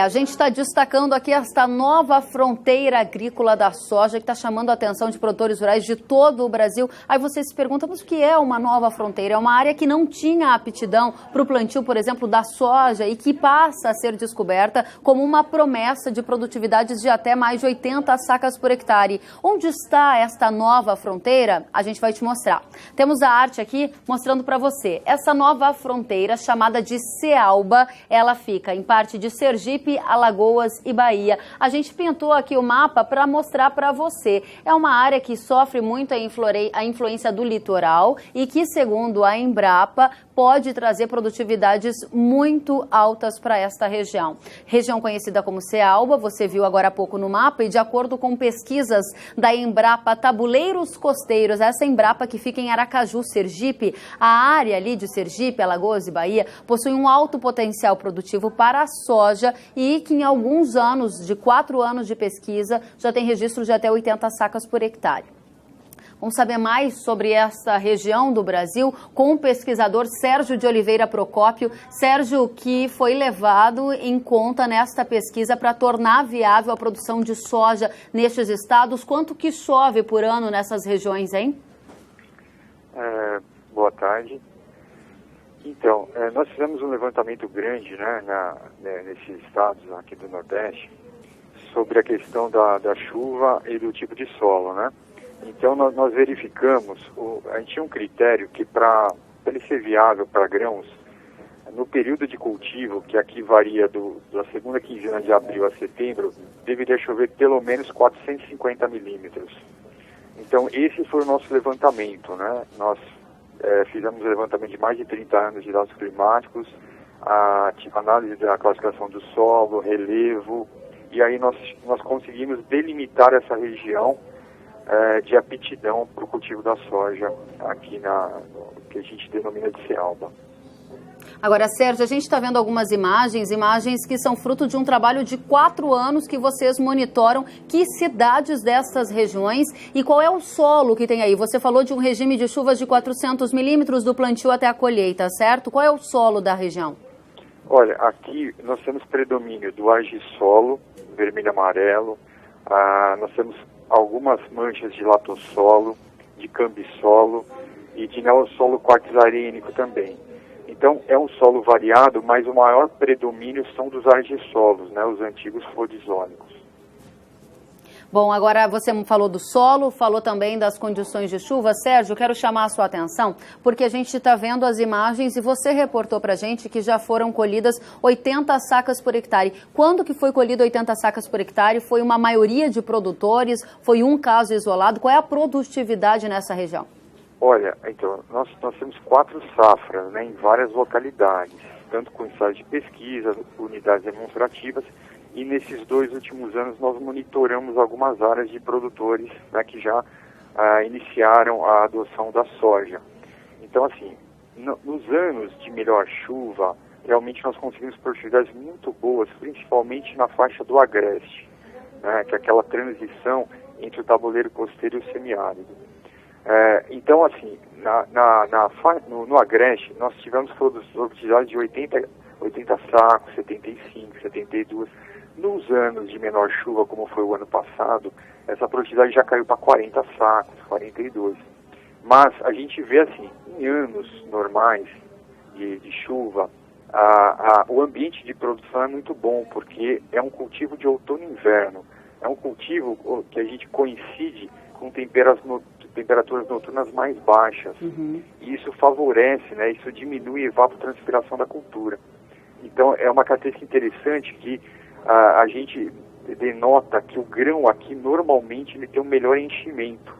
A gente está destacando aqui esta nova fronteira agrícola da soja que está chamando a atenção de produtores rurais de todo o Brasil. Aí você se pergunta, mas o que é uma nova fronteira? É uma área que não tinha aptidão para o plantio, por exemplo, da soja e que passa a ser descoberta como uma promessa de produtividades de até mais de 80 sacas por hectare. Onde está esta nova fronteira? A gente vai te mostrar. Temos a arte aqui mostrando para você. Essa nova fronteira, chamada de Cealba, ela fica em parte de Sergipe, Alagoas e Bahia. A gente pintou aqui o mapa para mostrar para você. É uma área que sofre muito a influência do litoral e que, segundo a Embrapa, pode trazer produtividades muito altas para esta região. Região conhecida como Cealba, você viu agora há pouco no mapa, e de acordo com pesquisas da Embrapa Tabuleiros Costeiros, essa Embrapa que fica em Aracaju, Sergipe, a área ali de Sergipe, Alagoas e Bahia possui um alto potencial produtivo para a soja e que em alguns anos, de 4 anos de pesquisa, já tem registro de até 80 sacas por hectare. Vamos saber mais sobre essa região do Brasil com o pesquisador Sérgio de Oliveira Procópio. Sérgio, que foi levado em conta nesta pesquisa para tornar viável a produção de soja nestes estados. Quanto que chove por ano nessas regiões, hein? Boa tarde. Então, nós fizemos um levantamento grande, nesses estados aqui do Nordeste sobre a questão da chuva e do tipo de solo, né? Então, nós verificamos, a gente tinha um critério que para ele ser viável para grãos, no período de cultivo, que aqui varia da segunda quinzena de abril a setembro, deveria chover pelo menos 450 milímetros. Então, esse foi o nosso levantamento, né? Nós fizemos um levantamento de mais de 30 anos de dados climáticos, a análise da classificação do solo, relevo, e aí nós conseguimos delimitar essa região de aptidão para o cultivo da soja aqui que a gente denomina de Cealba. Agora, Sérgio, a gente está vendo algumas imagens que são fruto de um trabalho de 4 anos que vocês monitoram. Que cidades dessas regiões e qual é o solo que tem aí? Você falou de um regime de chuvas de 400 milímetros do plantio até a colheita, certo? Qual é o solo da região? Olha, aqui nós temos predomínio do argissolo, vermelho e amarelo, nós temos algumas manchas de latossolo, de cambissolo e de neossolo quartzarênico também. Então, é um solo variado, mas o maior predomínio são dos argissolos, né, os antigos flodizônicos. Bom, agora você falou do solo, falou também das condições de chuva. Sérgio, quero chamar a sua atenção, porque a gente está vendo as imagens e você reportou para a gente que já foram colhidas 80 sacas por hectare. Quando que foi colhido 80 sacas por hectare? Foi uma maioria de produtores? Foi um caso isolado? Qual é a produtividade nessa região? Olha, então, nós temos 4 safras, né, em várias localidades, tanto com ensaios de pesquisa, unidades demonstrativas, e nesses 2 últimos anos nós monitoramos algumas áreas de produtores, né, que já iniciaram a adoção da soja. Então, assim, nos anos de melhor chuva, realmente nós conseguimos produtividades muito boas, principalmente na faixa do agreste, né, que é aquela transição entre o tabuleiro costeiro e o semiárido. Então, assim, no agreste, nós tivemos produtividade de 80 sacos, 75, 72. Nos anos de menor chuva, como foi o ano passado, essa produtividade já caiu para 40 sacos, 42. Mas a gente vê, assim, em anos normais de chuva, o ambiente de produção é muito bom, porque é um cultivo de outono e inverno. É um cultivo que a gente coincide com temperaturas noturnas mais baixas. Uhum. E isso favorece, né, isso diminui a evapotranspiração da cultura. Então, é uma característica interessante que a gente denota que o grão aqui, normalmente, ele tem um melhor enchimento.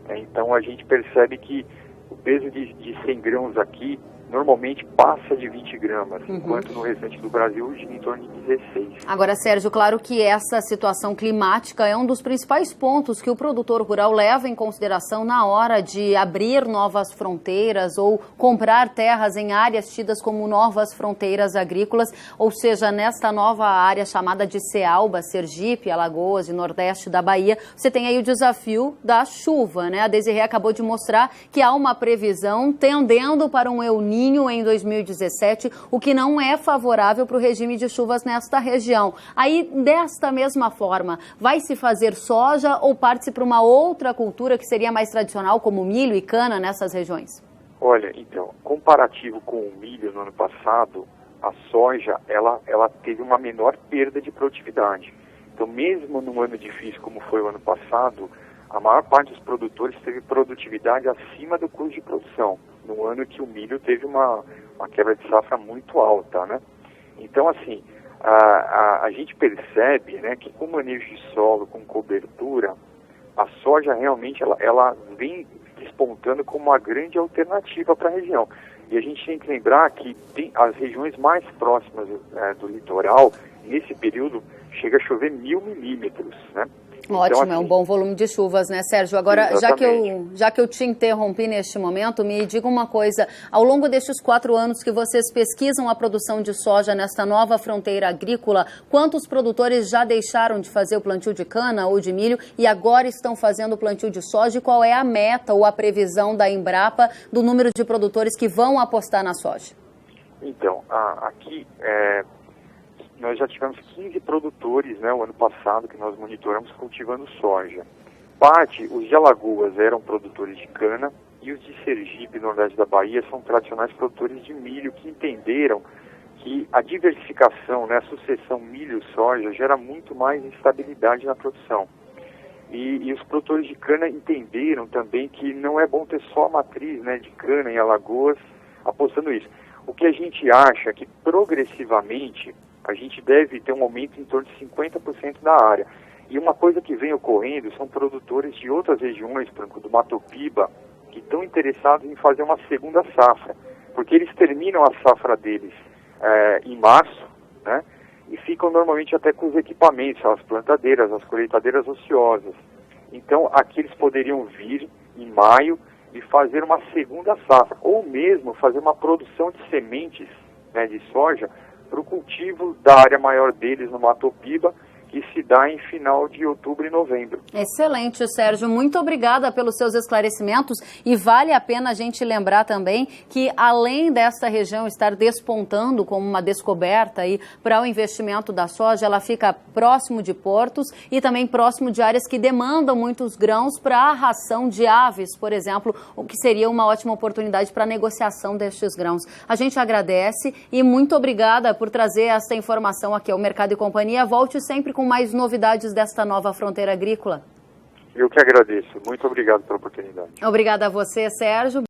Né? Então, a gente percebe que o peso de 100 grãos aqui, normalmente passa de 20 gramas, enquanto no restante do Brasil gira em torno de 16. Agora, Sérgio, claro que essa situação climática é um dos principais pontos que o produtor rural leva em consideração na hora de abrir novas fronteiras ou comprar terras em áreas tidas como novas fronteiras agrícolas, ou seja, nesta nova área chamada de Cealba, Sergipe, Alagoas e Nordeste da Bahia, você tem aí o desafio da chuva, né? A Desirê acabou de mostrar que há uma previsão tendendo para um El Niño Ninho em 2017, o que não é favorável para o regime de chuvas nesta região. Aí, desta mesma forma, vai se fazer soja ou parte para uma outra cultura que seria mais tradicional, como milho e cana nessas regiões? Olha, então, comparativo com o milho no ano passado, a soja, ela teve uma menor perda de produtividade. Então, mesmo num ano difícil como foi o ano passado, a maior parte dos produtores teve produtividade acima do custo de produção, no ano que o milho teve uma quebra de safra muito alta, né? Então, assim, a gente percebe, né, que com manejo de solo, com cobertura, a soja realmente ela vem despontando como uma grande alternativa para a região. E a gente tem que lembrar que as regiões mais próximas do litoral, nesse período, chega a chover 1.000 milímetros, né? Ótimo, então, assim, é um bom volume de chuvas, né, Sérgio? Agora, já que eu te interrompi neste momento, me diga uma coisa. Ao longo destes 4 anos que vocês pesquisam a produção de soja nesta nova fronteira agrícola, quantos produtores já deixaram de fazer o plantio de cana ou de milho e agora estão fazendo o plantio de soja? E qual é a meta ou a previsão da Embrapa do número de produtores que vão apostar na soja? Então, aqui... nós já tivemos 15 produtores, né, o ano passado, que nós monitoramos cultivando soja. Os de Alagoas eram produtores de cana e os de Sergipe, nordeste da Bahia, são tradicionais produtores de milho, que entenderam que a diversificação, né, a sucessão milho-soja gera muito mais estabilidade na produção. E os produtores de cana entenderam também que não é bom ter só a matriz, né, de cana em Alagoas apostando isso. O que a gente acha é que progressivamente a gente deve ter um aumento em torno de 50% da área. E uma coisa que vem ocorrendo são produtores de outras regiões, por exemplo, do Mato Piba, que estão interessados em fazer uma segunda safra, porque eles terminam a safra deles em março, né, e ficam normalmente até com os equipamentos, as plantadeiras, as colheitadeiras ociosas. Então, aqui eles poderiam vir em maio e fazer uma segunda safra, ou mesmo fazer uma produção de sementes, né, de soja, para o cultivo da área maior deles no Mato Piba, que se dá em final de outubro e novembro. Excelente, Sérgio. Muito obrigada pelos seus esclarecimentos e vale a pena a gente lembrar também que, além dessa região estar despontando como uma descoberta aí para o investimento da soja, ela fica próximo de portos e também próximo de áreas que demandam muitos grãos para a ração de aves, por exemplo, o que seria uma ótima oportunidade para a negociação destes grãos. A gente agradece e muito obrigada por trazer essa informação aqui ao Mercado e Companhia. Volte sempre com mais novidades desta nova fronteira agrícola. Eu que agradeço. Muito obrigado pela oportunidade. Obrigada a você, Sérgio.